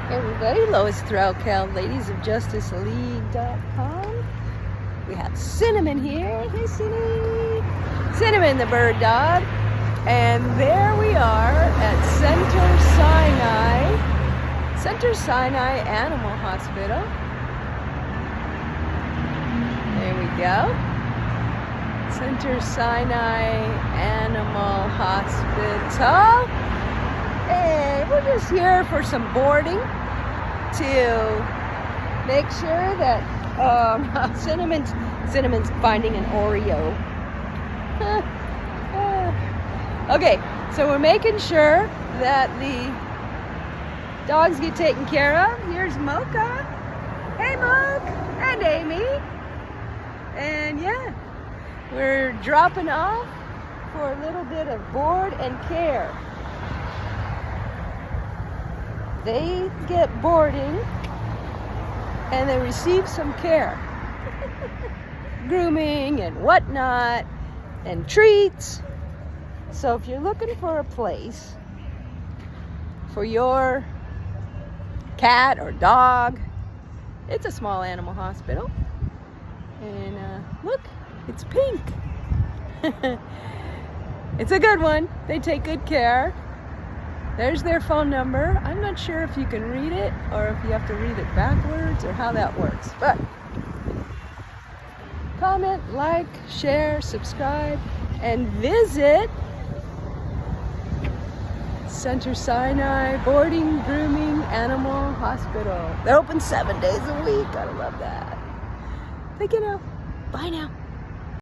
Everybody, Lois Threlkow, ladiesofjusticeleague.com. We have Cinnamon here. Hey, Cindy. Cinnamon, the bird dog. And there we are at Center Sinai Animal Hospital. There we go. Center Sinai Animal Hospital. And we're just here for some boarding to make sure that Cinnamon's finding an Oreo. Okay, so we're making sure that the dogs get taken care of. Here's Mocha. Hey, Mocha. And Amy. And yeah, we're dropping off for a little bit of board and care. They get boarding and they receive some care. Grooming and whatnot and treats. So if you're looking for a place for your cat or dog, it's a small animal hospital. And look, it's pink. It's a good one. They take good care. There's their phone number. I'm not sure if you can read it or if you have to read it backwards or how that works. But comment, like, share, subscribe, and visit Center Sinai Boarding, Grooming, Animal Hospital. They're open 7 days a week. Gotta love that. Thank you now. Bye now.